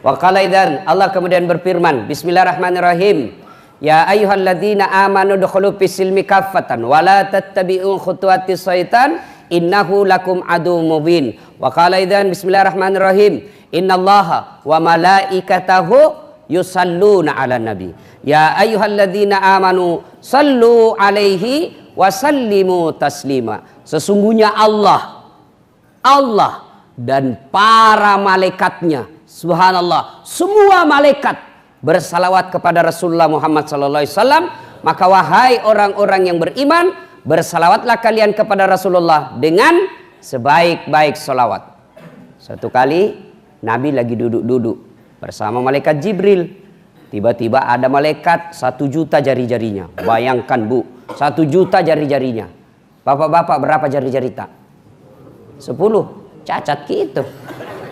Wa qala idzan, Allah kemudian berfirman, bismillahirrahmanirrahim. Ya ayyuhalladzina amanu dukhulu fis-silmi kaffatan wa la tattabi'u khutuwatis syaitan innahu lakum aduwwum mubin. Wa qala idzan, bismillahirrahmanirrahim. Innallaha wa malaikatahu yusalluna 'alan nabi. Ya ayyuhalladzina amanu sallu 'alaihi wa sallimu taslima. Sesungguhnya Allah dan para malaikatnya, subhanallah, semua malaikat bersalawat kepada Rasulullah Muhammad sallallahu alaihi wasallam. Maka wahai orang-orang yang beriman, bersalawatlah kalian kepada Rasulullah dengan sebaik-baik salawat. Satu kali Nabi lagi duduk-duduk bersama malaikat Jibril. Tiba-tiba ada malaikat 1 juta jari-jarinya. Bayangkan Bu, 1 juta jari-jarinya. Bapak-bapak berapa jari-jari tak? 10. Cacat gitu.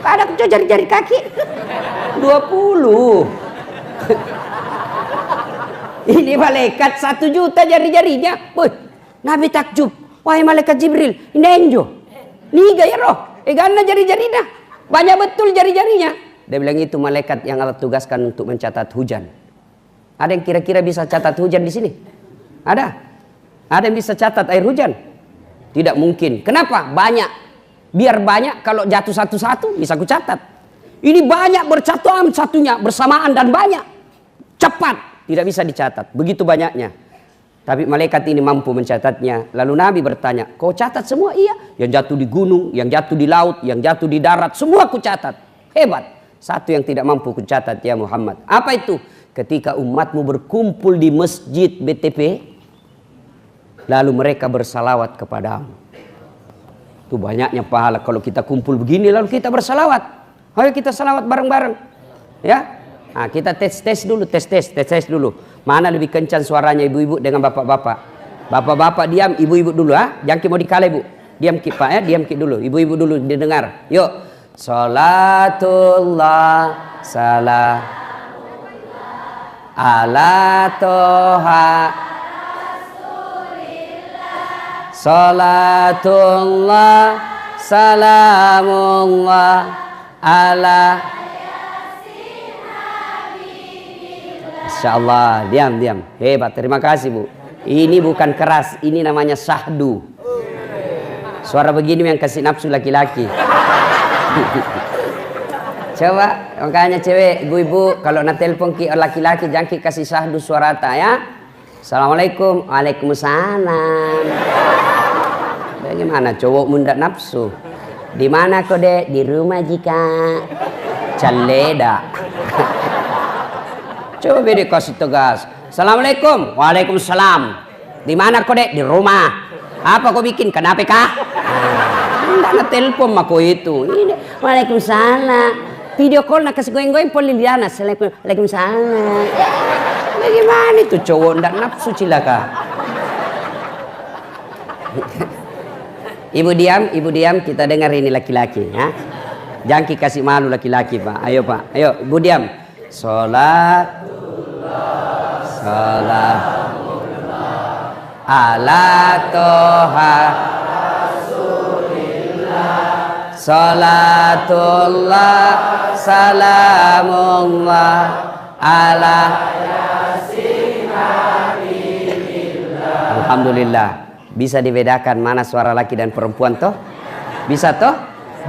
Ada jari-jari kaki 20. Ini malaikat 1 juta jari-jarinya. Boy, Nabi takjub. Wahai malaikat Jibril, ini enjo. Niga ya roh. Gana jari-jarinya. Banyak betul jari-jarinya. Dia bilang itu malaikat yang Allah tugaskan untuk mencatat hujan. Ada yang kira-kira bisa catat hujan di sini? Ada? Ada yang bisa catat air hujan? Tidak mungkin. Kenapa? Banyak. Biar banyak, kalau jatuh satu-satu bisa ku catat. Ini banyak bercatuan satunya bersamaan dan banyak. Cepat, tidak bisa dicatat. Begitu banyaknya. Tapi malaikat ini mampu mencatatnya. Lalu Nabi bertanya, kau catat semua? Iya. Yang jatuh di gunung, yang jatuh di laut, yang jatuh di darat, semua ku catat. Hebat. Satu yang tidak mampu ku catat ya Muhammad. Apa itu? Ketika umatmu berkumpul di masjid BTP, lalu mereka bersalawat kepadamu. Itu banyaknya pahala kalau kita kumpul begini lalu kita bersalawat. Ayo kita salawat bareng-bareng. Ya. Nah, kita tes dulu, tes dulu. Mana lebih kencang suaranya ibu-ibu dengan bapak-bapak? Bapak-bapak diam, ibu-ibu dulu ah. Jangan mau dikale Bu. Diam Ki Pak ya, diam Ki dulu. Ibu-ibu dulu didengar. Yuk. Salatullah salam ala toha salatullah salamullah ala. Insyaallah, diam. Hebat, terima kasih Bu. Ini bukan keras, ini namanya syahdu. Suara begini yang kasih nafsu laki-laki. Coba, makanya cewek, ibu-ibu, kalau nak telepon ki laki-laki jangan ki kasih syahdu suara ta ya. Assalamualaikum, waalaikumsalam. Bagaimana cowok mundak nafsu? Di mana kau dek? Di rumah jika Caleda. Coba beda kasih tegas. Assalamualaikum, waalaikumsalam. Di mana kau dek? Di rumah. Apa kau bikin? Kenapa kah? Enggak telepon mako itu. Ini waalaikumsalam. Video call nak kasih goyang-goyang pun Liliana. Waalaikumsalam. Bagaimana itu cowok ndak nafsu cilaka? Ibu diam, kita dengar ini laki-laki ya. Jangan kasih malu laki-laki Pak. Ayo Pak, ayo ibu diam. Salam ala toha salatullah salamullah ala yasin habibillah. Alhamdulillah, bisa dibedakan mana suara laki dan perempuan toh? Bisa toh?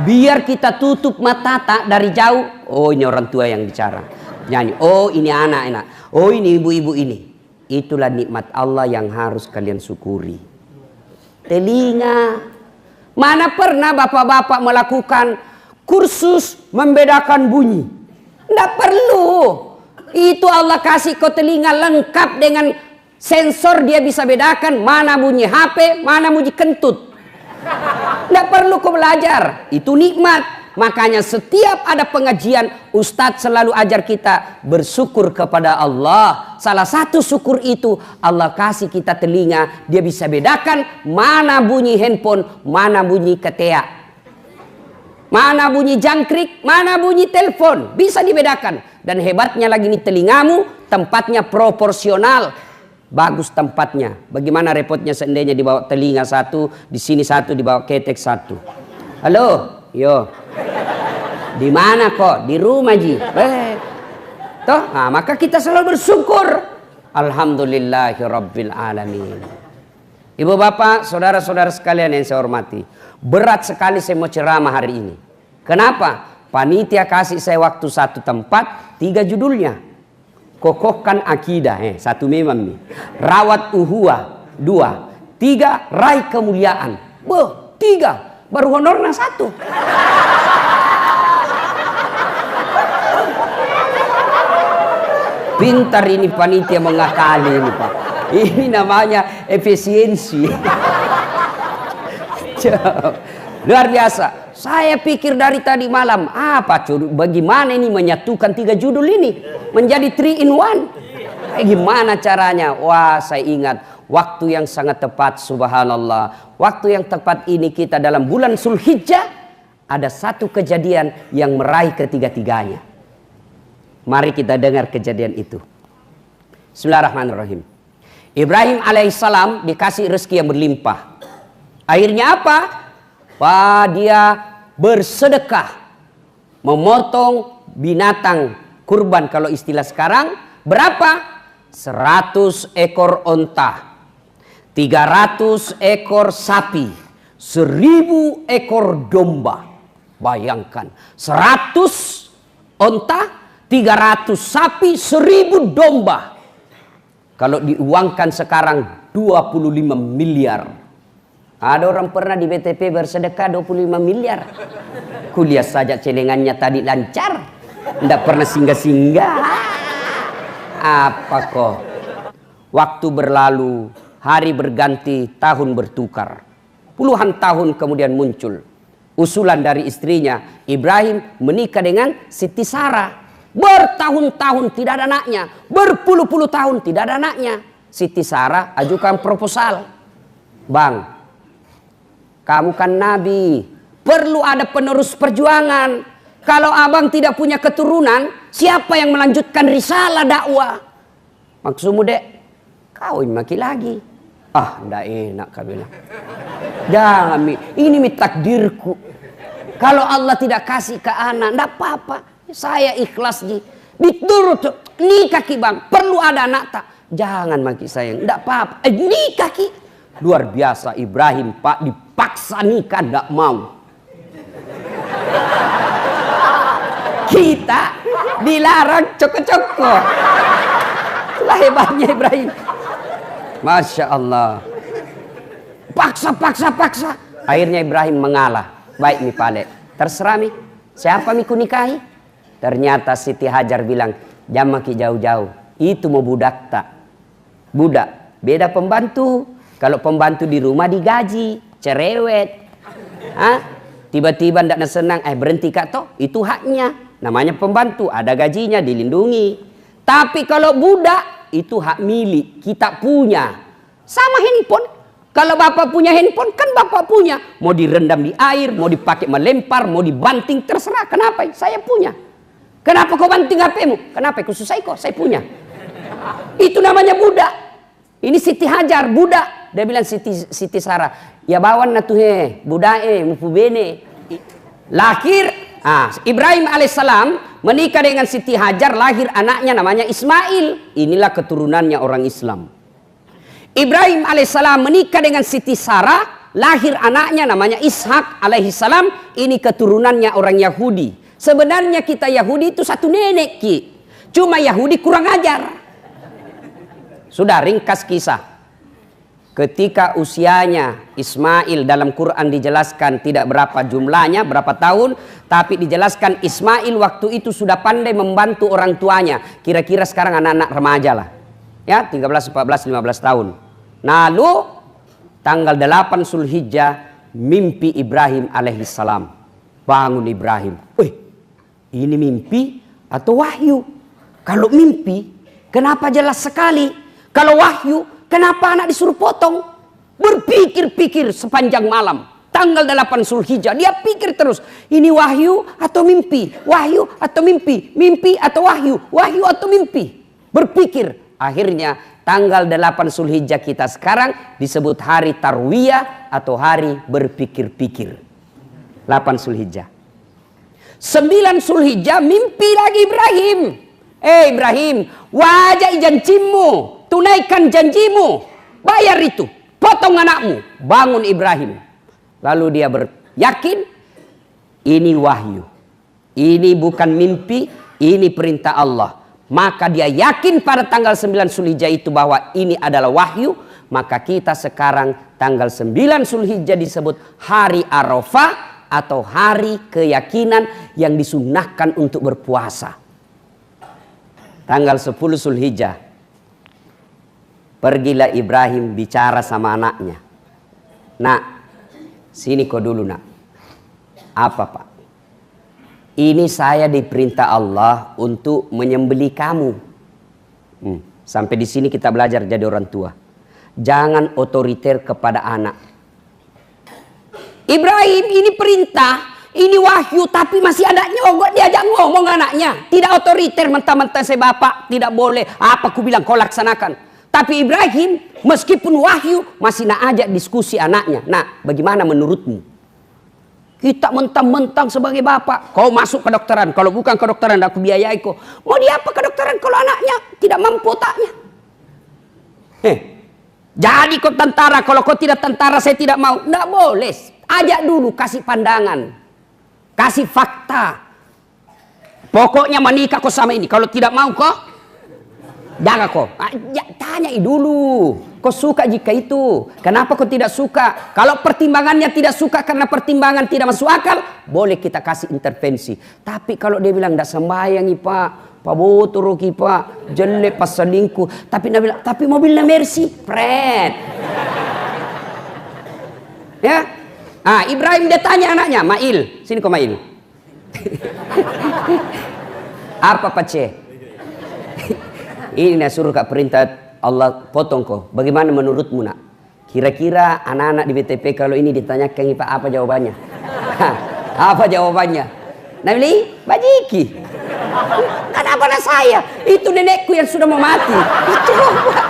Biar kita tutup mata tak dari jauh. Oh ini orang tua yang bicara. Nyanyi. Oh ini anak-anak. Oh ini ibu-ibu ini. Itulah nikmat Allah yang harus kalian syukuri. Telinga. Mana pernah bapak-bapak melakukan kursus membedakan bunyi? Tidak perlu. Itu Allah kasih kau telinga lengkap dengan sensor, dia bisa bedakan mana bunyi HP, mana bunyi kentut. Tidak perlu kau belajar. Itu nikmat. Makanya setiap ada pengajian, Ustadz selalu ajar kita bersyukur kepada Allah. Salah satu syukur itu Allah kasih kita telinga, dia bisa bedakan mana bunyi handphone, mana bunyi ketea, mana bunyi jangkrik, mana bunyi telepon, bisa dibedakan. Dan hebatnya lagi nih telingamu tempatnya proporsional, bagus tempatnya. Bagaimana repotnya seandainya dibawa telinga satu, di sini satu, dibawa ketek satu. Halo, yo. Di mana kok? Di rumah ji. Toh, nah, maka kita selalu bersyukur. Alhamdulillahirabbil alamin. Ibu bapak, saudara-saudara sekalian yang saya hormati, berat sekali saya mau ceramah hari ini. Kenapa? Panitia kasih saya waktu satu tempat, 3 judulnya. Kokohkan akidah, 1 memang nih. Rawat uhuah, 2. 3. Raih kemuliaan. 3. Baru honornya 1. Pintar ini panitia mengakali ini Pak. Ini namanya efisiensi. Luar biasa. Saya pikir dari tadi malam, bagaimana ini menyatukan 3 judul ini menjadi 3 in 1. Gimana caranya? Wah, saya ingat waktu yang sangat tepat, subhanallah. Waktu yang tepat ini kita dalam bulan Zulhijjah, ada satu kejadian yang meraih ketiga-tiganya. Mari kita dengar kejadian itu. Bismillahirrahmanirrahim. Ibrahim alaihissalam dikasih rezeki yang berlimpah. Akhirnya apa? Dia bersedekah, memotong binatang kurban kalau istilah sekarang. Berapa? 100 ekor onta, 300 ekor sapi, 1000 ekor domba. Bayangkan, 100 onta, 300 sapi, 1000 domba. Kalau diuangkan sekarang 25 miliar. Ada orang pernah di BTP bersedekah 25 miliar. Kuliah saja celengannya tadi lancar. Tidak pernah singgah-singgah. Apa kok? Waktu berlalu, hari berganti, tahun bertukar. Puluhan tahun kemudian muncul usulan dari istrinya. Ibrahim menikah dengan Siti Sarah. Bertahun-tahun tidak ada anaknya, berpuluh-puluh tahun tidak ada anaknya. Siti Sarah ajukan proposal. Bang, kamu kan nabi, perlu ada penerus perjuangan. Kalau abang tidak punya keturunan, siapa yang melanjutkan risalah dakwah? Maksudmu dek, kawin maki lagi. Ndak enak kau bilang. Jangan, ini takdirku. Kalau Allah tidak kasih ke anak, ndak apa-apa. Saya ikhlas ji. Diturut nikah ki bang. Perlu ada anak tak? Jangan maki sayang. Tidak apa-apa. Nikah ki. Luar biasa Ibrahim Pak. Dipaksa nikah tidak mau. Kita dilarang coko-coko. Itulah hebatnya Ibrahim. Masya Allah. Paksa. Akhirnya Ibrahim mengalah. Baik nih Pale. Terserah nih. Siapa miku nikahi? Ternyata Siti Hajar bilang, jangan maki jauh-jauh. Itu mau budak tak? Budak. Beda pembantu. Kalau pembantu di rumah digaji. Cerewet. Tiba-tiba tidak senang. Berhenti kak toh. Itu haknya. Namanya pembantu. Ada gajinya, dilindungi. Tapi kalau budak, itu hak milik. Kita punya. Sama handphone. Kalau bapak punya handphone, kan bapak punya. Mau direndam di air, mau dipakai melempar, mau dibanting, terserah. Kenapa? Saya punya. Kenapa kau banting HP-mu? Kenapa? Khusus kok, saya punya. Itu namanya budak. Ini Siti Hajar, budak. Dia bilang Siti Sarah, ya bawan na tuh budak mupu bene. Lahir, Ibrahim alaihissalam menikah dengan Siti Hajar, lahir anaknya namanya Ismail. Inilah keturunannya orang Islam. Ibrahim alaihissalam menikah dengan Siti Sarah, lahir anaknya namanya Ishak alaihissalam. Ini keturunannya orang Yahudi. Sebenarnya kita Yahudi itu satu nenek ki. Cuma Yahudi kurang ajar. Sudah ringkas kisah. Ketika usianya Ismail dalam Quran dijelaskan tidak berapa jumlahnya, berapa tahun. Tapi dijelaskan Ismail waktu itu sudah pandai membantu orang tuanya. Kira-kira sekarang anak-anak remaja lah. Ya 13, 14, 15 tahun. Lalu tanggal 8 Zulhijjah mimpi Ibrahim alaihissalam. Bangun Ibrahim. Ini mimpi atau wahyu? Kalau mimpi, kenapa jelas sekali? Kalau wahyu, kenapa anak disuruh potong? Berpikir-pikir sepanjang malam. Tanggal 8 Zulhijjah, dia pikir terus. Ini wahyu atau mimpi? Wahyu atau mimpi? Mimpi atau wahyu? Wahyu atau mimpi? Berpikir. Akhirnya tanggal 8 Zulhijjah kita sekarang disebut hari Tarwiyah atau hari berpikir-pikir. 8 Zulhijjah. 9 Zulhijjah mimpi lagi Ibrahim. Ibrahim, wajah janjimu, tunaikan janjimu, bayar itu, potong anakmu. Bangun Ibrahim. Lalu dia yakin ini wahyu. Ini bukan mimpi, ini perintah Allah. Maka dia yakin pada tanggal 9 Zulhijjah itu bahwa ini adalah wahyu. Maka kita sekarang tanggal 9 Zulhijjah disebut hari Arafah atau hari keyakinan yang disunnahkan untuk berpuasa. Tanggal 10 Zulhijjah pergilah Ibrahim bicara sama anaknya. Nak, sini kau dulu nak. Apa pak? Ini saya diperintah Allah untuk menyembelih kamu. Sampai di sini kita belajar jadi orang tua. Jangan otoriter kepada anak. Ibrahim, ini perintah, ini wahyu, tapi masih ada nyogok, diajak ngomong anaknya. Tidak otoriter, mentah-mentah saya bapak, tidak boleh. Apa aku bilang kau laksanakan. Tapi Ibrahim, meskipun wahyu, masih nak ajak diskusi anaknya. Nah, bagaimana menurutmu? Kita mentang-mentang sebagai bapak, kau masuk kedokteran, kalau bukan kedokteran aku biayai kau. Mau dia apa kedokteran kalau anaknya tidak mampu otaknya? Jadi kau tentara, kalau kau tidak tentara saya tidak mau. Tidak boleh. Ajak dulu, kasih pandangan, kasih fakta. Pokoknya menikah kau sama ini. Kalau tidak mau kau, jangan kau. Tanyai dulu. Kau suka jika itu. Kenapa kau tidak suka? Kalau pertimbangannya tidak suka karena pertimbangan tidak masuk akal, boleh kita kasih intervensi. Tapi kalau dia bilang tidak sembahyang pak, Pak Botor pak, jelek pas selingkuh. Tapi dia bilang, tapi mobilnya Mercy, pret. Ya. Ibrahim dia tanya anaknya, Mail, sini kau Mail. Apa Pak C? Ini nak suruh kak perintah Allah potong kau. Bagaimana menurutmu nak? Kira-kira anak-anak di BTP kalau ini ditanyakan Pak apa jawabannya? Apa jawabannya? Nabi bajiki. Kenapa saya? Itu nenekku yang sudah mau mati. Coba.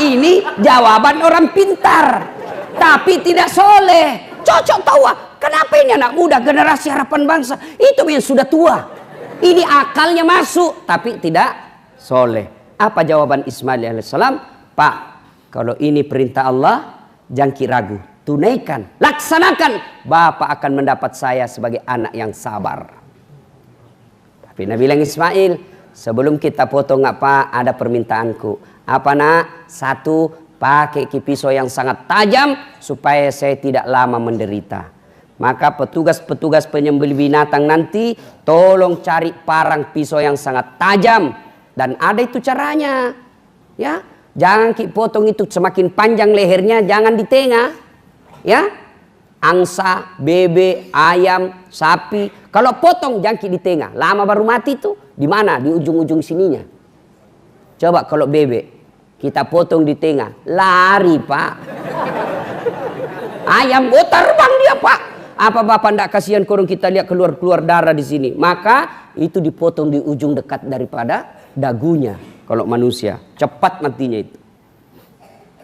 Ini jawaban orang pintar, tapi tidak soleh. Cocok tahu. Kenapa ini anak muda generasi harapan bangsa? Itu yang sudah tua. Ini akalnya masuk, tapi tidak soleh. Apa jawaban Ismail alaihissalam? Pak, kalau ini perintah Allah, jangan ragu, tunaikan, laksanakan. Bapak akan mendapat saya sebagai anak yang sabar. Tapi Nabi bilang Ismail, sebelum kita potong apa, ada permintaanku. Apa nak? Satu, pakai pisau yang sangat tajam supaya saya tidak lama menderita. Maka petugas-petugas penyembelih binatang nanti tolong cari parang pisau yang sangat tajam. Dan ada itu caranya, ya. Jangan potong itu semakin panjang lehernya, jangan di tengah, ya. Angsa, bebek, ayam, sapi, kalau potong jangan di tengah. Lama baru mati itu di mana? Di ujung-ujung sininya. Coba kalau bebek kita potong di tengah, lari pak. Ayam terbang dia pak. Apa bapak ndak kasihan korong kita lihat keluar darah di sini? Maka itu dipotong di ujung dekat daripada dagunya. Kalau manusia cepat matinya itu.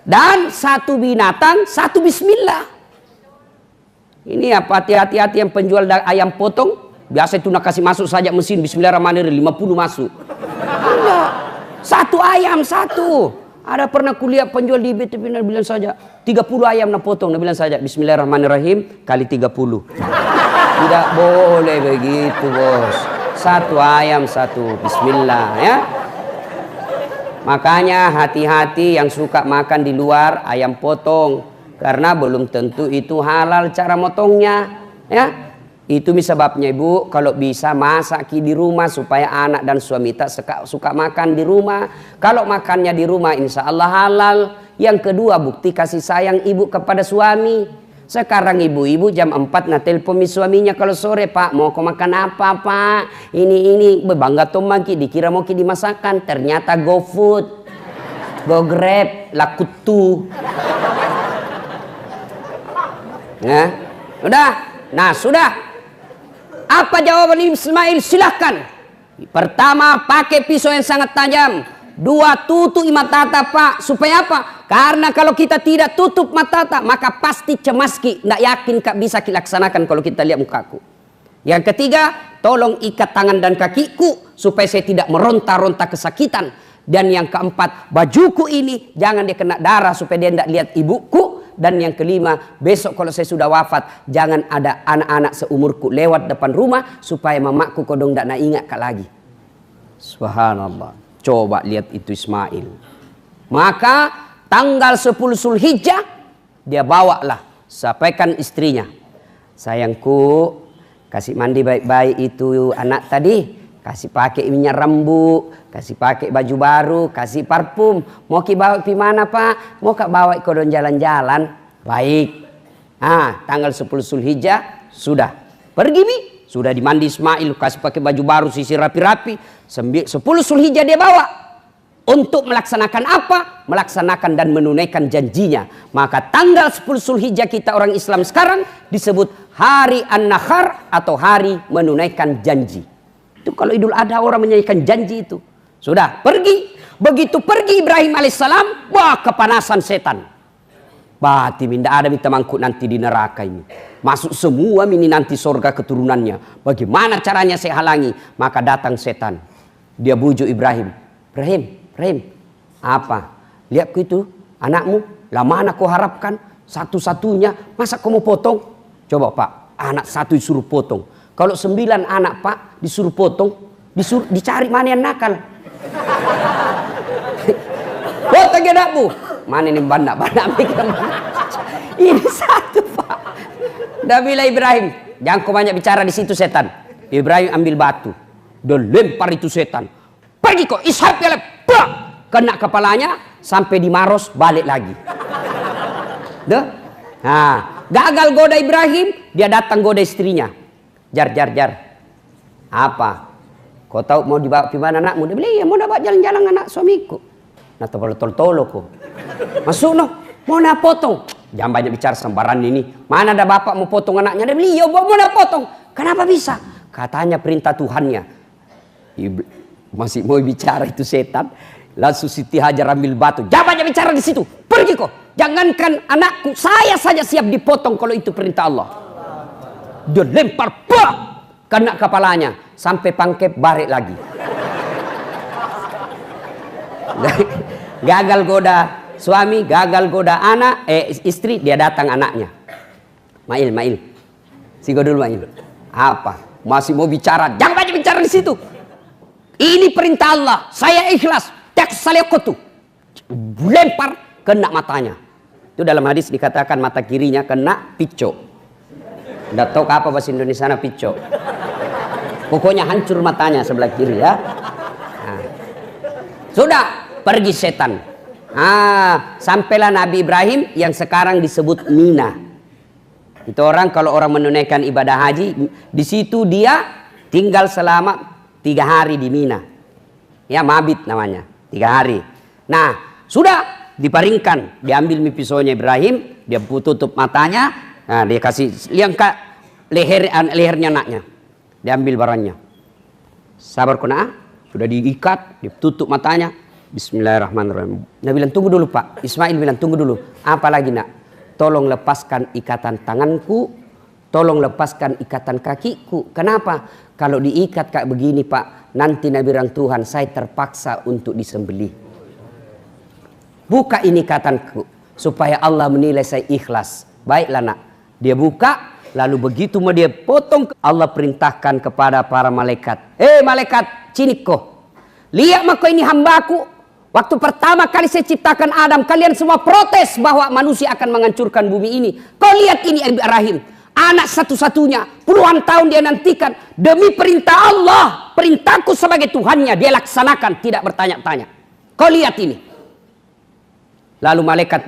Dan satu binatang, satu bismillah. Ini apa hati-hati yang penjual ayam potong. Biasa itu nak kasih masuk saja mesin bismillahirrahmanirrahim 50 masuk. Enggak. Satu ayam satu. Ada pernah kuliah penjual di BTP bilang saja 30 ayam nak potong, bilang saja bismillahirrahmanirrahim kali 30. Tidak boleh begitu bos. Satu ayam satu bismillah ya. Makanya hati-hati yang suka makan di luar ayam potong, karena belum tentu itu halal cara motongnya ya. Itu sebabnya ibu kalau bisa masak di rumah supaya anak dan suami tak suka makan di rumah. Kalau makannya di rumah insya Allah halal. Yang kedua bukti kasih sayang ibu kepada suami. Sekarang ibu-ibu jam 4 nah telepon suaminya kalau sore, Pak mau kau makan apa Pak? Ini bangga tomaki dikira mau dimasakan, ternyata GoFood, GoGrab, Lakutu. Nah, udah. Nah, sudah. Apa jawaban Ismail? Silahkan. Pertama, pakai pisau yang sangat tajam. Dua, tutup mata Pak. Supaya apa? Karena kalau kita tidak tutup mata, maka pasti cemas ki. Nggak yakin kak bisa dilaksanakan kalau kita lihat mukaku. Yang ketiga, tolong ikat tangan dan kakiku supaya saya tidak meronta-ronta kesakitan. Dan yang keempat, bajuku ini jangan dia kena darah supaya dia tidak lihat ibuku. Dan yang kelima, besok kalau saya sudah wafat, jangan ada anak-anak seumurku lewat depan rumah supaya mamaku kodong tidak nak ingat kak lagi. Subhanallah. Coba lihat itu Ismail. Maka tanggal 10 Zulhijjah dia bawalah, sampaikan istrinya, sayangku, kasih mandi baik-baik itu anak tadi, kasih pakai minyak rambut, kasih pakai baju baru, kasih parfum. Mau ki bawa pi mana pak? Mau kak bawa kodon jalan-jalan? Baik. Tanggal 10 Zulhijjah sudah pergi mi, sudah dimandi Ismail, kasih pakai baju baru, sisir rapi-rapi. 10 Zulhijjah dia bawa. Untuk melaksanakan apa? Melaksanakan dan menunaikan janjinya. Maka tanggal 10 Zulhijjah kita orang Islam sekarang disebut hari An-Nahr atau hari menunaikan janji. Itu kalau Idul Adha orang menunaikan janji itu. Sudah pergi. Begitu pergi Ibrahim alaihissalam, wah kepanasan setan. Bati minda ada minta mangkuk nanti di neraka ini. Masuk semua ini nanti surga keturunannya. Bagaimana caranya saya halangi? Maka datang setan. Dia bujuk Ibrahim. Ibrahim, apa? Lihat itu anakmu. Lah mana kau harapkan? Satu-satunya. Masa kau mau potong? Coba pak, anak satu disuruh potong. Kalau 9 anak pak disuruh potong, dicari mana yang nakal. Potong anakmu. Mana ini bandak ini satu pak. Dah bilang Ibrahim, jangan kau banyak bicara di situ setan. Ibrahim ambil batu, dan lempar itu setan. Pergi kok, ishak ya, kena kepalanya sampai di Maros balik lagi. Gagal goda Ibrahim, dia datang goda istrinya. Jar. Apa? Kau tahu mau dibawa ke mana anakmu? Dia bilang, iya mau bawa jalan-jalan anak suamiku. Nah tolo kok. Masuk no, mau nak potong. Jangan banyak bicara sembaran ini. Mana ada bapak mau potong anaknya? Dia bilang, iya mau nak potong. Kenapa bisa? Katanya perintah Tuhannya. Masih mau bicara itu setan. Langsung Siti Hajar ambil batu. Jangan banyak bicara di situ. Pergi kok. Jangankan anakku, saya saja siap dipotong kalau itu perintah Allah. Dia lempar, kena kepalanya sampai pangkep balik lagi. Gagal goda suami, gagal goda anak, istri, dia datang anaknya. Mail. Sigo dulu Mail. Apa? Masih mau bicara? Jangan banyak bicara di situ. Ini perintah Allah. Saya ikhlas. Tak salekotu. Lempar, kena matanya. Itu dalam hadis dikatakan mata kirinya kena pico. Nggak tahu apa bahasa Indonesia pico. Pokoknya hancur matanya sebelah kiri ya. Sudah pergi setan. Sampailah Nabi Ibrahim yang sekarang disebut Mina. Itu orang kalau orang menunaikan ibadah haji, di situ dia tinggal selama 3 hari di Mina. Ya mabit namanya, 3 hari. Nah sudah diparingkan, diambil pisaunya Ibrahim, dia tutup matanya, nah, dia kasih yang lehernya anaknya, diambil barangnya. Sabar kena, sudah diikat, ditutup matanya. Bismillahirrahmanirrahim. Dia bilang tunggu dulu pak. Ismail bilang tunggu dulu. Apa lagi nak? Tolong lepaskan ikatan tanganku, tolong lepaskan ikatan kakiku. Kenapa? Kalau diikat kayak begini pak, nanti Nabi bilang Tuhan saya terpaksa untuk disembelih. Buka ini ikatanku supaya Allah menilai saya ikhlas. Baiklah nak. Dia buka, lalu begitu mau dia potong, Allah perintahkan kepada para malaikat. Malaikat, ciniko. Lihat maka ini hambaku. Waktu pertama kali saya ciptakan Adam, kalian semua protes bahwa manusia akan menghancurkan bumi ini. Kau lihat ini Ibrahim, anak satu-satunya, puluhan tahun dia nantikan demi perintah Allah, perintahku sebagai Tuhannya dia laksanakan, tidak bertanya-tanya. Kau lihat ini. Lalu malaikat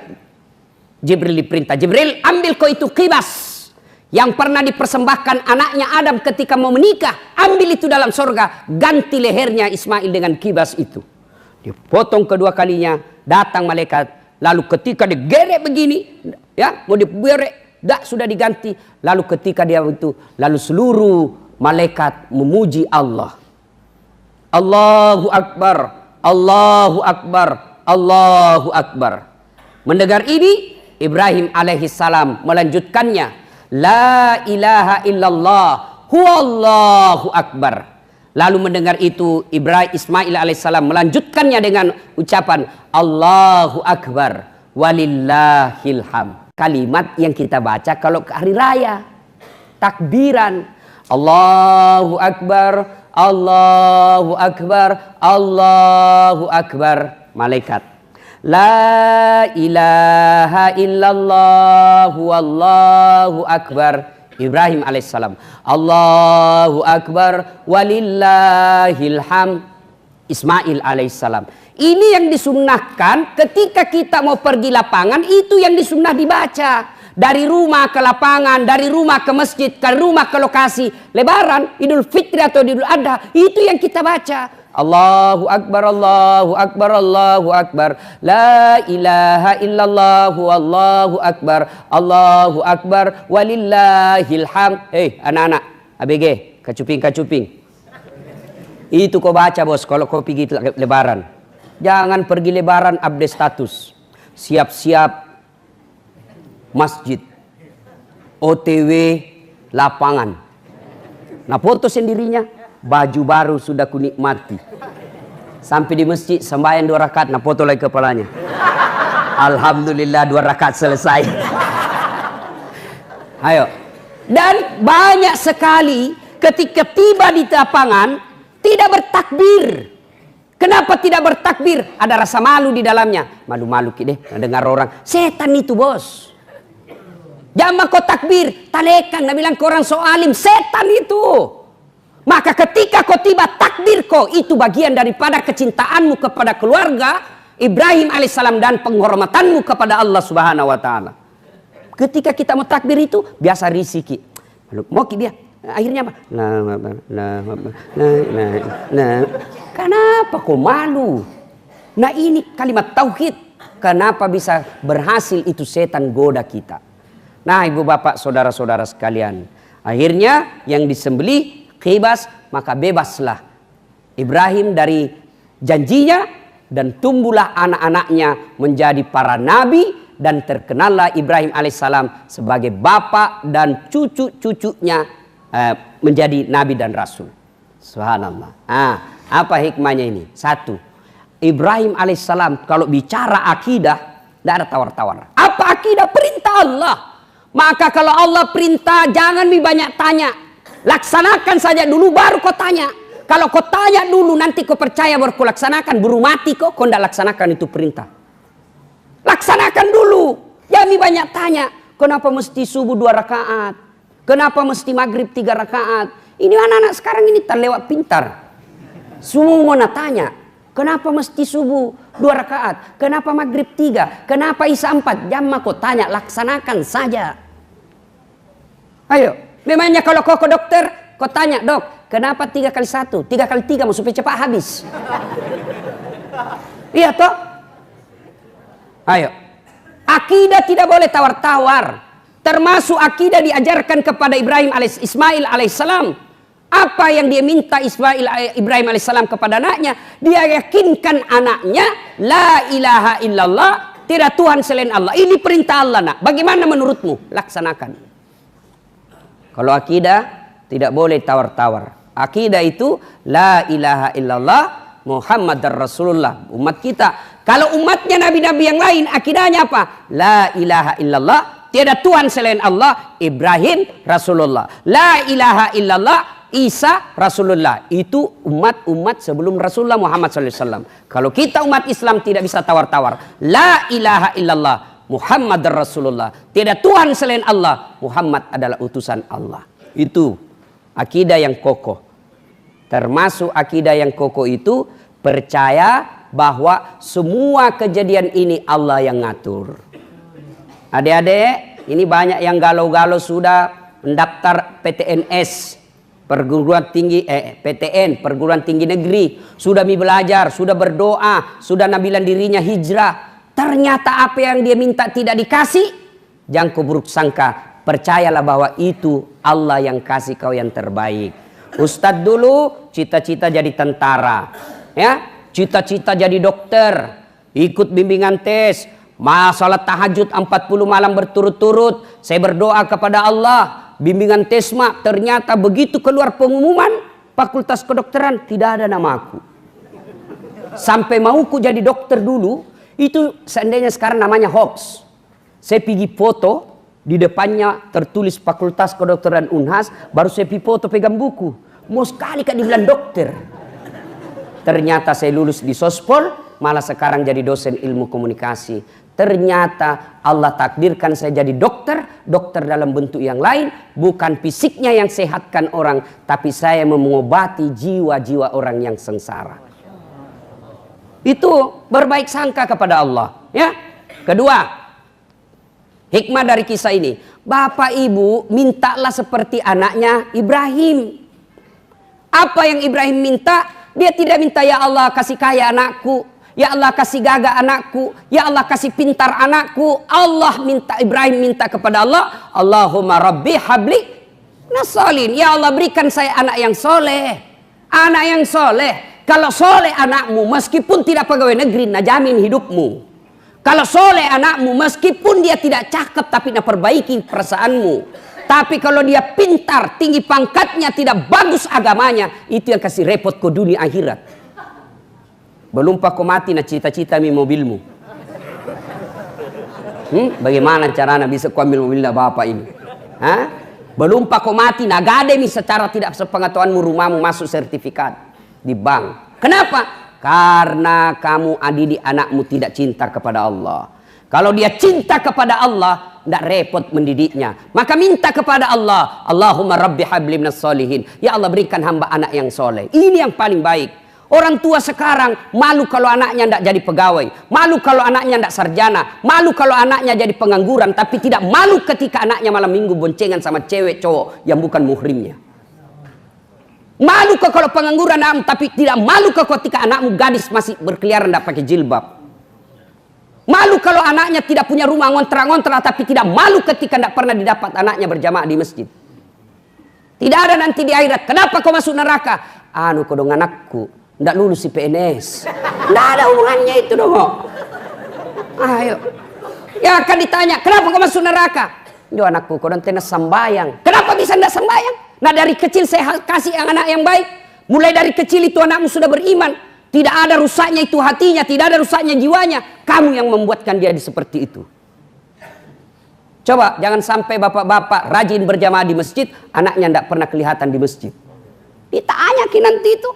Jibril diperintah, Jibril ambil kau itu kibas yang pernah dipersembahkan anaknya Adam ketika mau menikah, ambil itu dalam surga, ganti lehernya Ismail dengan kibas itu. Dia potong kedua kalinya, datang malaikat. Lalu ketika digerek begini, ya mau digerek, sudah diganti. Lalu ketika dia itu, lalu seluruh malaikat memuji Allah. Allahu Akbar, Allahu Akbar, Allahu Akbar. Mendengar ini, Ibrahim alaihissalam melanjutkannya. La ilaha illallah huwallahu akbar. Lalu mendengar itu Ismail alaihissalam melanjutkannya dengan ucapan Allahu akbar walillahil hamd. Kalimat yang kita baca kalau ke hari raya, takbiran, Allahu akbar, Allahu akbar, Allahu akbar. Malaikat, la ilaha illallah wallahu akbar. Ibrahim alaihissalam, Allahu akbar walillahil hamd. Ismail alaihissalam. Ini yang disunnahkan ketika kita mau pergi lapangan, itu yang disunnah dibaca. Dari rumah ke lapangan, dari rumah ke masjid, ke rumah ke lokasi. Lebaran, Idul Fitri atau Idul Adha, itu yang kita baca. Allahu akbar, Allahu akbar, Allahu akbar. La ilaha illallah, Allahu akbar, Allahu akbar, walillahil hamd. Hei anak-anak, ABG, kacuping. Itu kau baca bos kalau kau pergi lebaran. Jangan pergi lebaran update status. Siap-siap masjid, OTW lapangan. Nah foto sendirinya, baju baru sudah kunikmati. Sampai di masjid sembahyang 2 rakaat, nah foto lagi kepalanya. Alhamdulillah 2 rakaat selesai. Ayo. Dan banyak sekali ketika tiba di lapangan tidak bertakbir. Kenapa tidak bertakbir? Ada rasa malu di dalamnya. Malu-malu deh dengar orang. Setan itu bos. Jangan kau takbir, talekan, nak bilang korang soalim, setan itu. Maka ketika kau tiba takbir kau, itu bagian daripada kecintaanmu kepada keluarga Ibrahim alaihissalam dan penghormatanmu kepada Allah subhanahu wa ta'ala. Ketika kita mau takbir itu, biasa risiki. Mau dia, akhirnya apa? Kenapa kau malu? Nah ini kalimat tauhid. Kenapa bisa berhasil itu setan goda kita? Nah ibu bapak saudara-saudara sekalian, akhirnya yang disembelih khibas, maka bebaslah Ibrahim dari janjinya dan tumbuhlah anak-anaknya menjadi para nabi dan terkenallah Ibrahim alaihissalam sebagai bapak dan cucu-cucunya menjadi nabi dan rasul. Subhanallah. Apa hikmahnya ini? 1, Ibrahim alaihissalam kalau bicara akidah tidak ada tawar-tawar. Apa akidah? Perintah Allah. Maka kalau Allah perintah jangan banyak tanya. Laksanakan saja dulu baru kau tanya. Kalau kau tanya dulu nanti kau percaya baru kau laksanakan. Buru mati kau tidak laksanakan itu perintah. Laksanakan dulu. Jangan banyak tanya. Kenapa mesti subuh 2 rakaat? Kenapa mesti maghrib 3 rakaat? Ini anak-anak sekarang ini terlewat pintar. Semua mau tanya. Kenapa mesti subuh 2 rakaat? Kenapa maghrib 3? Kenapa isya 4? Jangan kau tanya, laksanakan saja. Ayo, memangnya kalau kau ke dokter, kau tanya, dok, kenapa 3 kali 1? 3 kali 3 mau supaya cepat habis. Iya toh? Ayo. Akidah tidak boleh tawar-tawar. Termasuk akidah diajarkan kepada Ismail alaihissalam. Apa yang dia minta Ibrahim alaihissalam kepada anaknya? Dia yakinkan anaknya la ilaha illallah, tidak Tuhan selain Allah. Ini perintah Allah nak. Bagaimana menurutmu? Laksanakan. Kalau akidah tidak boleh tawar-tawar. Akidah itu la ilaha illallah Muhammadar Rasulullah. Umat kita. Kalau umatnya nabi-nabi yang lain akidahnya apa? La ilaha illallah, tiada Tuhan selain Allah. Ibrahim Rasulullah. La ilaha illallah Isa Rasulullah. Itu umat-umat sebelum Rasulullah Muhammad SAW. Kalau kita umat Islam tidak bisa tawar-tawar. La ilaha illallah Muhammad Rasulullah. Tidak Tuhan selain Allah. Muhammad adalah utusan Allah. Itu akidah yang kokoh. Termasuk akidah yang kokoh itu percaya bahwa semua kejadian ini Allah yang ngatur. Adik-adik, ini banyak yang galau-galau sudah mendaftar PTNS. Perguruan tinggi PTN, perguruan tinggi negeri, sudah belajar, sudah berdoa, sudah nabilan dirinya hijrah. Ternyata apa yang dia minta tidak dikasih, jangan kau buruk sangka. Percayalah bahwa itu Allah yang kasih kau yang terbaik. Ustadz dulu cita-cita jadi tentara, ya, cita-cita jadi dokter, ikut bimbingan tes, salat tahajud 40 malam berturut-turut. Saya berdoa kepada Allah, bimbingan TESMA, ternyata begitu keluar pengumuman Fakultas Kedokteran tidak ada namaku. Sampai mauku jadi dokter dulu, itu seandainya sekarang namanya hoax. Saya pergi foto, di depannya tertulis Fakultas Kedokteran Unhas, baru saya pergi foto pegang buku. Mau sekali kan dibilang dokter. Ternyata saya lulus di Sospol, malah sekarang jadi dosen ilmu komunikasi. Ternyata Allah takdirkan saya jadi dokter, dokter dalam bentuk yang lain, bukan fisiknya yang sehatkan orang, tapi saya mengobati jiwa-jiwa orang yang sengsara. Itu berbaik sangka kepada Allah, ya. Kedua, hikmah dari kisah ini, Bapak Ibu mintalah seperti anaknya Ibrahim. Apa yang Ibrahim minta? Dia tidak minta, ya Allah kasih kaya anakku, ya Allah kasih gagah anakku, ya Allah kasih pintar anakku. Ibrahim minta kepada Allah, Allahumma rabbi habli nasolin, ya Allah berikan saya anak yang soleh. Anak yang soleh. Kalau soleh anakmu, meskipun tidak pegawai negeri, nah jamin hidupmu. Kalau soleh anakmu, meskipun dia tidak cakep, tapi nah perbaiki perasaanmu. Tapi kalau dia pintar, tinggi pangkatnya, tidak bagus agamanya, itu yang kasih repot ke dunia akhirat. Belum pak kau mati na cita-cita mi mobilmu. Bagaimana caranya bisa kau ambil mobilnya bapak ini? Hah? Belum pak kau mati na gade mi secara tidak sepengetahuanmu rumahmu masuk sertifikat di bank. Kenapa? Karena kamu adidik anakmu tidak cinta kepada Allah. Kalau dia cinta kepada Allah, tidak repot mendidiknya. Maka minta kepada Allah, Allahumma rabbi habli minas solihin. Ya Allah berikan hamba anak yang soleh. Ini yang paling baik. Orang tua sekarang malu kalau anaknya tidak jadi pegawai, malu kalau anaknya tidak sarjana, malu kalau anaknya jadi pengangguran, tapi tidak malu ketika anaknya malam minggu boncengan sama cewek cowok yang bukan muhrimnya. Malu kok kalau pengangguran anakmu, tapi tidak malu kok ketika anakmu gadis masih berkeliaran tidak pakai jilbab. Malu kalau anaknya tidak punya rumah ngontrak-ngontrak, tapi tidak malu ketika tidak pernah didapat anaknya berjamaah di masjid. Tidak ada nanti di akhirat. Kenapa kau masuk neraka? Anu kau dong anakku ndak lulus si PNS. Ndak ada hubungannya itu dong. Ayo. Ya akan ditanya, kenapa kau masuk neraka? Yo anakku kau nanti sembayang. Kenapa bisa ndak sembayang? Nah dari kecil saya kasih anak yang baik. Mulai dari kecil itu anakmu sudah beriman. Tidak ada rusaknya itu hatinya, tidak ada rusaknya jiwanya. Kamu yang membuatkan dia seperti itu. Coba jangan sampai bapak-bapak rajin berjamaah di masjid, anaknya ndak pernah kelihatan di masjid. Ditanya nanti itu.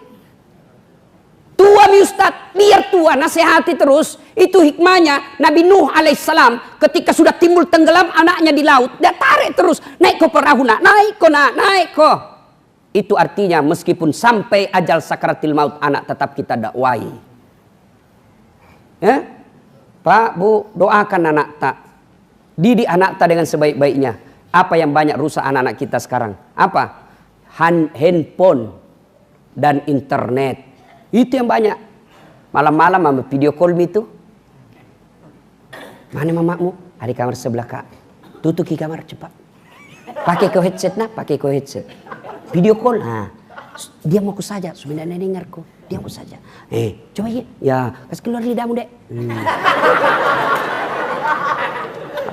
Tua mi Ustaz, biar tua nasihati terus. Itu hikmahnya Nabi Nuh alaihissalam ketika sudah timbul tenggelam anaknya di laut, dia tarik terus, naik ke perahu nak, naik ko. Itu artinya meskipun sampai ajal sakaratil maut anak tetap kita dakwai. Ya? Pak, Bu, doakan anak tak. Didik anak tak dengan sebaik-baiknya. Apa yang banyak rusak anak-anak kita sekarang? Apa? Handphone dan internet. Itu yang banyak. Malam-malam mama video call itu. Mana mamamu? Ada di kamar sebelah kak. Tutup ke kamar cepat. Pakai ke headset nak, pakai ke headset. Video call. Nah, dia mau ku saja. Sebenarnya dengarku. Dia mau saja. Coba ya, kasih keluar lidahmu dek.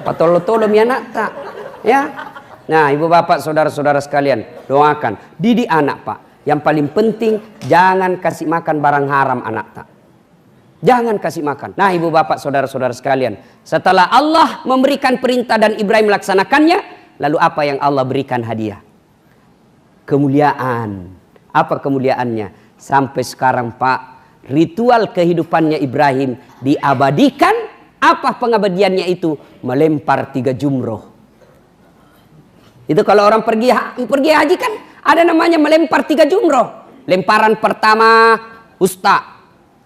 Apa tolo-tolo mi anak tak? Ya. Nah, ibu bapak, saudara-saudara sekalian, doakan. Didik anak pak. Yang paling penting jangan kasih makan barang haram anak tak. Jangan kasih makan. Nah ibu bapak saudara-saudara sekalian. Setelah Allah memberikan perintah dan Ibrahim melaksanakannya. Lalu apa yang Allah berikan hadiah? Kemuliaan. Apa kemuliaannya? Sampai sekarang pak. Ritual kehidupannya Ibrahim diabadikan. Apa pengabadiannya itu? Melempar 3 jumroh. Itu kalau orang pergi haji kan. Ada namanya melempar 3 jumroh. Lemparan pertama usta,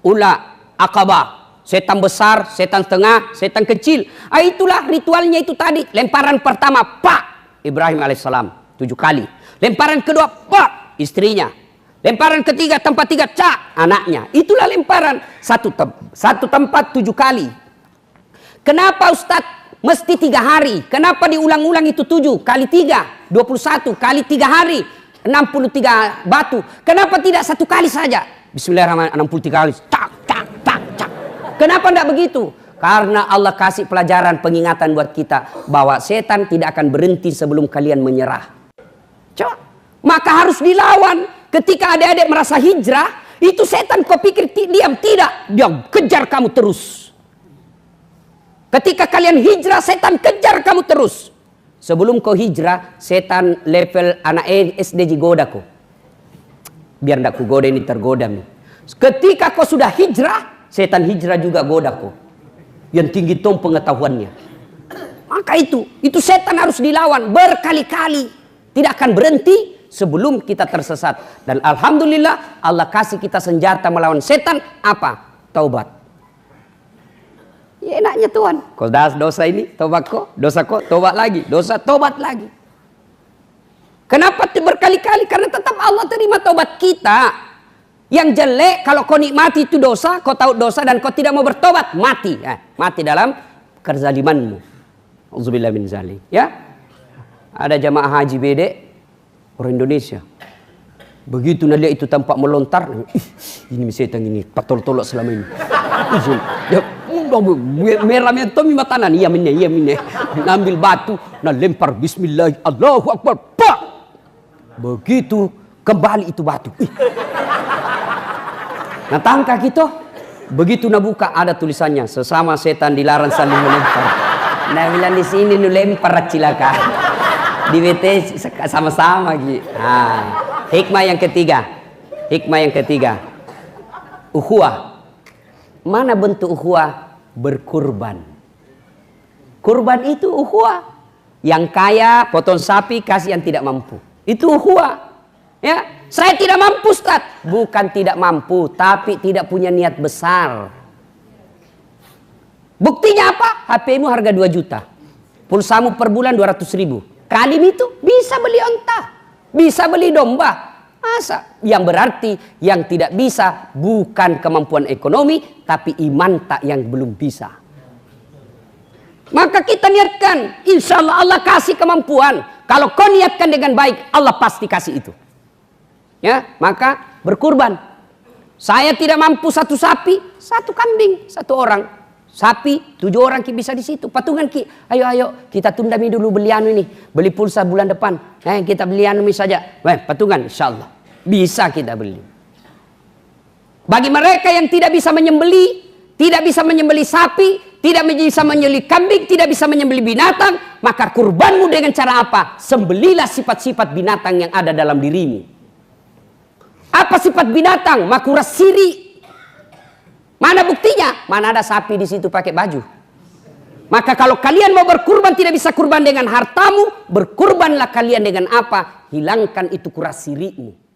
ula, akabah. Setan besar, setan tengah, setan kecil. Itulah ritualnya itu tadi. Lemparan pertama, pak, Ibrahim alaihissalam 7 kali. Lemparan kedua, pak, istrinya. Lemparan ketiga, tempat 3, cak, anaknya. Itulah lemparan. Satu tempat 7 kali. Kenapa Ustadz mesti 3 hari? Kenapa diulang-ulang itu 7 kali 3, 21 kali 3 hari? 63 batu. Kenapa tidak 1 kali saja? Bismillahirrahmanirrahim 63 kali. Cak, cak, cak, cak. Kenapa tidak begitu? Karena Allah kasih pelajaran pengingatan buat kita bahwa setan tidak akan berhenti sebelum kalian menyerah. Coba. Maka harus dilawan. Ketika adik-adik merasa hijrah, itu setan kau pikir diam, tidak, dia kejar kamu terus. Ketika kalian hijrah, setan kejar kamu terus. Sebelum kau hijrah, setan level anak SD goda kau. Biar ndak ku goda ini tergoda nih. Ketika kau sudah hijrah, setan hijrah juga goda kau. Yang tinggi tom pengetahuannya. Maka itu setan harus dilawan berkali-kali. Tidak akan berhenti sebelum kita tersesat. Dan alhamdulillah Allah kasih kita senjata melawan setan. Apa? Taubat. Ya enaknya Tuhan. Kau dosa ini, taubat kau. Dosa kau, taubat lagi. Dosa, taubat lagi. Kenapa berkali-kali? Karena tetap Allah terima taubat kita. Yang jelek kalau kau nikmati itu dosa, kau tahu dosa dan kau tidak mau bertobat, mati. Mati dalam kezalimanmu. Auzubillah min zalik. Ya. Ada jamaah haji bedek orang Indonesia. Begitu nadia itu tampak melontar, ini setan ini patol-tolok selama ini. Ya, merahnya Tommy matanan, iya minne. Ngambil batu, nah lempar bismillah, Allahu Akbar. Pak! Begitu kembali itu batu. Nah tangkah gitu. Begitu nabuka ada tulisannya, sesama setan dilarang saling melempar. Nah bilang di sini nu lempar cilaka. Di WT sama-sama gitu. Hikmah yang ketiga. Ukhuwah. Mana bentuk ukhuwah? Berkurban. Kurban itu ukhuwah. Yang kaya potong sapi kasih yang tidak mampu. Itu ukhuwah. Ya, saya tidak mampu Ustaz. Bukan tidak mampu, tapi tidak punya niat besar. Buktinya apa? HP-mu harga 2 juta. Pulsamu per bulan 200.000. Kalim itu bisa beli onta, bisa beli domba. Masa? Yang berarti yang tidak bisa bukan kemampuan ekonomi, tapi iman tak yang belum bisa. Maka kita niatkan, insya Allah Allah kasih kemampuan. Kalau kau niatkan dengan baik, Allah pasti kasih itu. Ya, maka berkurban. Saya tidak mampu 1 sapi, 1 kambing, 1 orang. Sapi 7 orang ki bisa di situ. Patungan ki. Ayo kita tunda dulu beli anu ini. Beli pulsa bulan depan. Kita beli anu ini saja. Patungan insyaallah. Bisa kita beli. Bagi mereka yang tidak bisa menyembeli, tidak bisa menyembeli sapi, tidak bisa menyembeli kambing, tidak bisa menyembeli binatang, maka kurbanmu dengan cara apa? Sembelilah sifat-sifat binatang yang ada dalam dirimu. Apa sifat binatang? Makuras siri. Mana buktinya? Mana ada sapi di situ pakai baju? Maka kalau kalian mau berkurban tidak bisa kurban dengan hartamu, berkurbanlah kalian dengan apa? Hilangkan itu kuras sirimu.